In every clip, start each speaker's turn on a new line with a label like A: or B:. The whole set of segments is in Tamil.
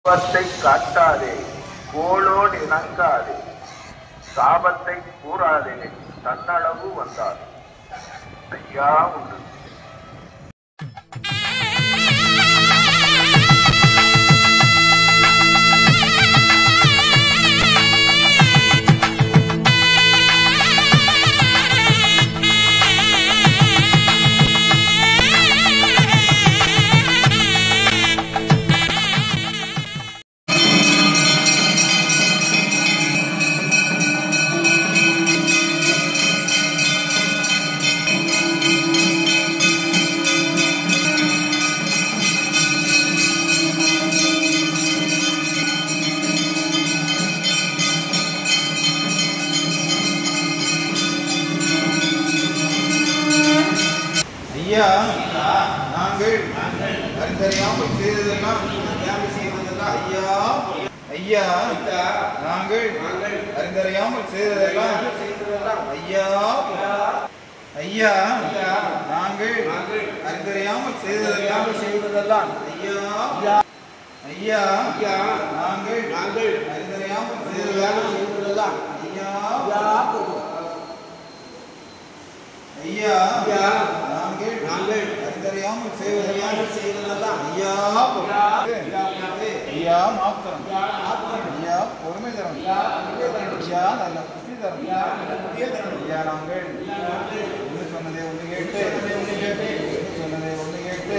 A: கோபத்தை காட்டாதே, கோளோடு இணங்காதே, சாபத்தை கூறாதே, தன்னளவு வந்தாதே. ஐயா உண்டு.
B: ஐயா, நாங்கள் அறிந்தறியாமல் செய்ததெல்லாம் ஐயா ஐயா நாங்கள் அறிந்தறியாமல் செய்ததெல்லாம் ஐயா ஐயா நாங்கள் அறிந்தறியாமல் செய்ததெல்லாம் ஐயா ஐயா நாங்கள் அறிந்தறியாமல் செய்ததெல்லாம் ஐயா ஐயா நாங்கள் அறிந்தறியாமல் செய்வதெல்லாம் ஐயா ஐயா மாத்திரம் ஐயா பொறுமை தரும் ஐயா நல்ல புத்தி தரும் ஐயா நாங்கள் ஒன்று சொன்னதை ஒன்று கேட்டு சொன்னதை ஒன்று கேட்டு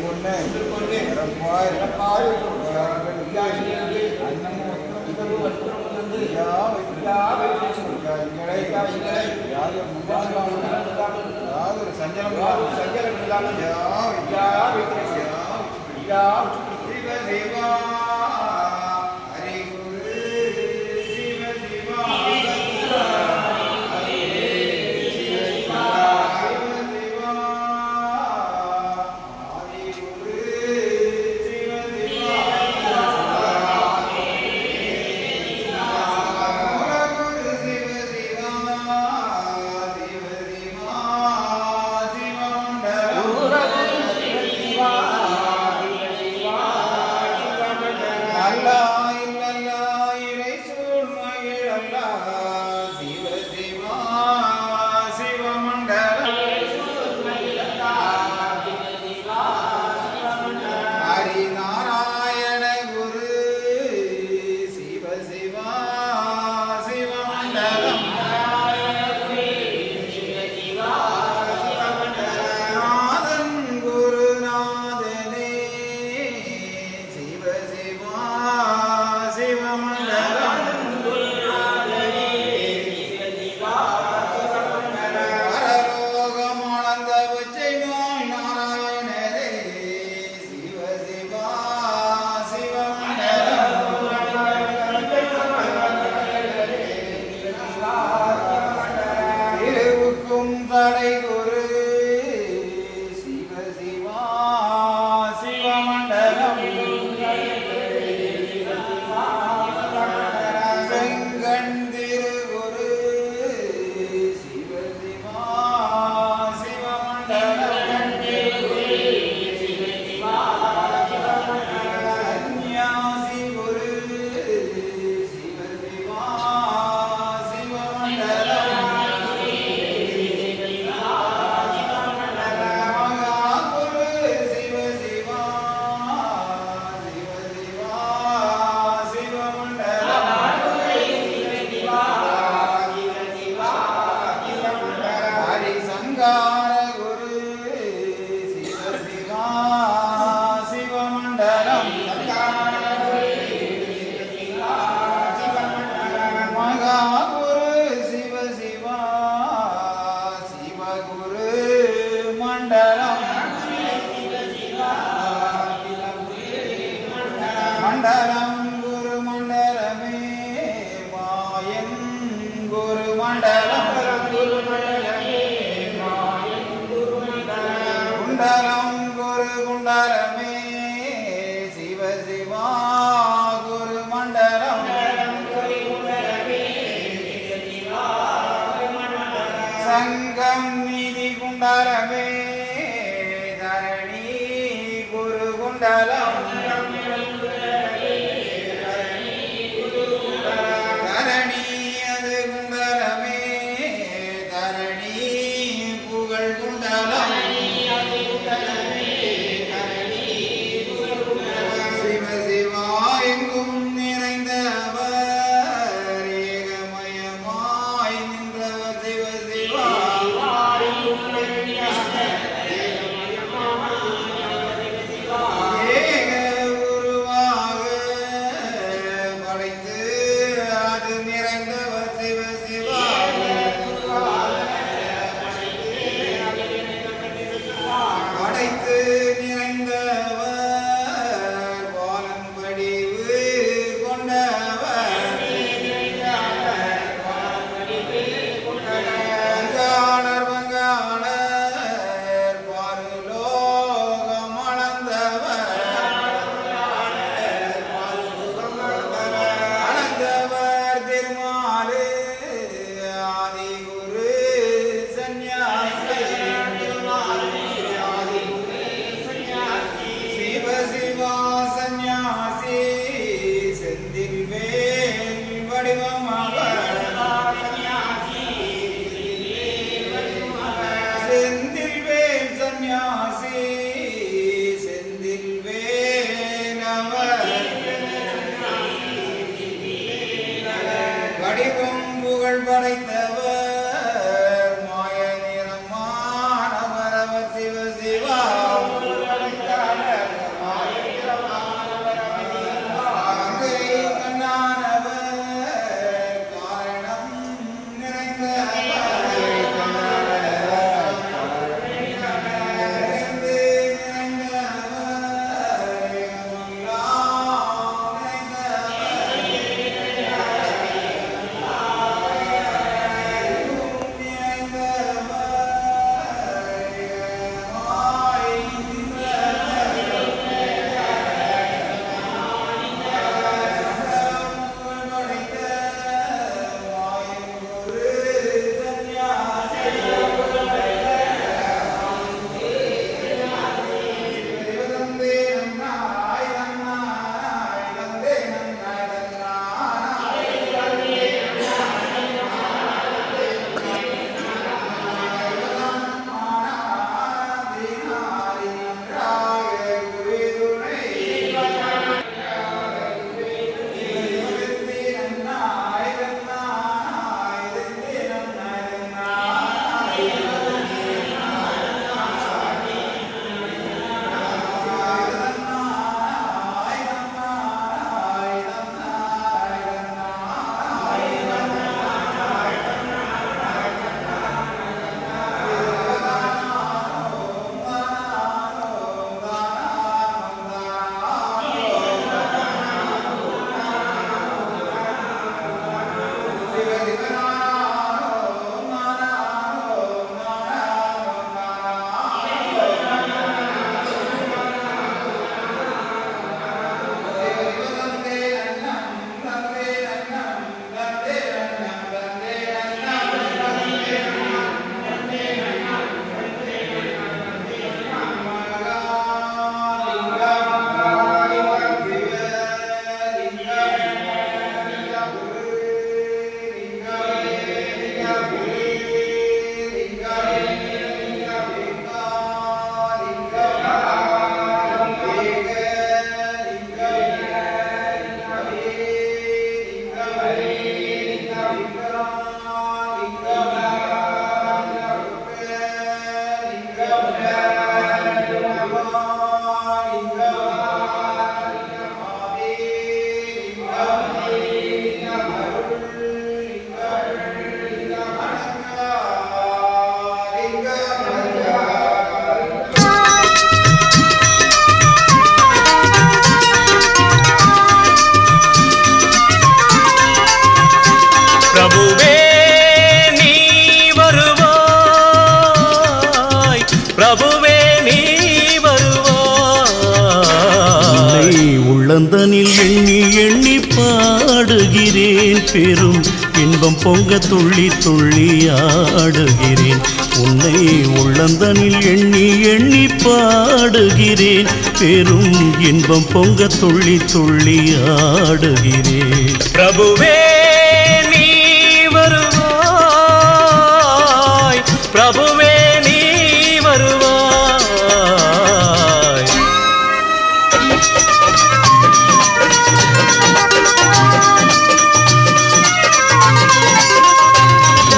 B: ஒன்று இறப்பாய் அன்னமும் யாதொரு சஞ்சலம் சிவ ஹரிகுரு சிவ சிவா சங்கம் நீதி குண்டரமே தரணி குரு குண்டலம்
C: உள்ளந்தனில் எண்ணி எண்ணி பாடுகிறேன் பெரும் இன்பம் பொங்க துள்ளி துள்ளி ஆடுகிறேன் உன்னை உள்ளந்தனில் எண்ணி எண்ணி பாடுகிறேன் பெரும் இன்பம் பொங்க துள்ளி துள்ளி ஆடுகிறேன்
D: பிரபுவே நீ வருவாய் பிரபுவே நீ வருவாய்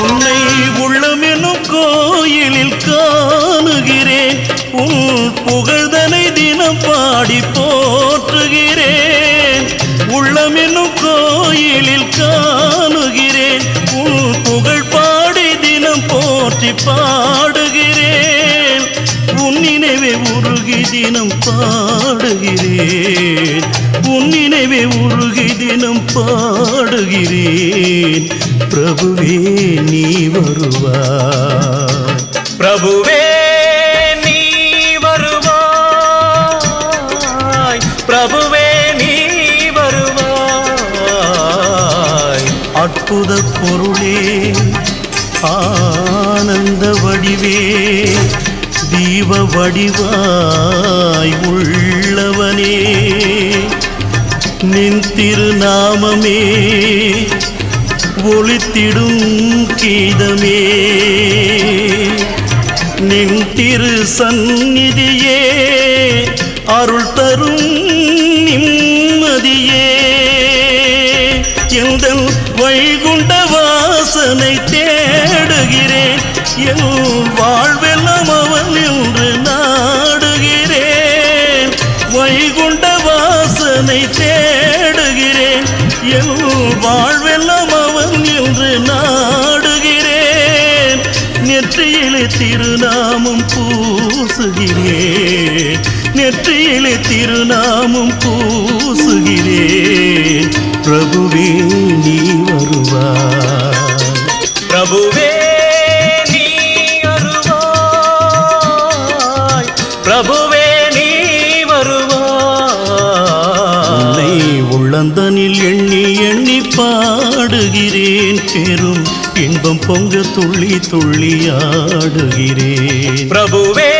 C: உன்னை உள்ளமெனும் கோயிலில் காணுகிறேன் உன் புகழ்தனை தினம் பாடி போற்றுகிறேன் உள்ளமெனும் கோயிலில் காணுகிறேன் உன் புகழ் பாடி தினம் போற்றி பாடுகிறேன் உன் நினைவே உருகி தினம் பாடுகிறேன் உன் நினைவே உருகி தினம் பாடுகிறேன் பிரபுவே நீ வருவாய்
D: பிரபுவே நீ வருவாய் பிரபுவே நீ வருவாய்
C: அற்புத பொருளே ஆனந்த வடிவே தீப வடிவாய் உள்ளவனே நின் திருநாமமே ஒளித்திடும் கீதமே நின் திரு சந்நிதியே அருள் தரும் நிம்மதியே எந்தன் வைகுண்ட வாசனை தேடுகிறேன் என் வாழ்வெல்லாம் அவன் என்று நாடுகிறேன் வைகுண்ட வாசனை தேடுகிறேன் என் வாழ்வெல்லாம் அவன் என்று நாடுகிறேன் நெற்றியிலே திருநாமம் பூசுகிறேன் நெற்றியிலே திருநாமம் பூசுகிறேன் பிரபுவே நீ வருவாய்
D: பிரபுவே நீ வருவாய் பிரபுவே நீ வருவாய்
C: உன்னை உள்ளந்தனில் எண்ணி எண்ணி பாடுகிறேன் பெரும் இன்பம் பொங்க துள்ளி துள்ளி ஆடுகிறேன்
D: பிரபுவே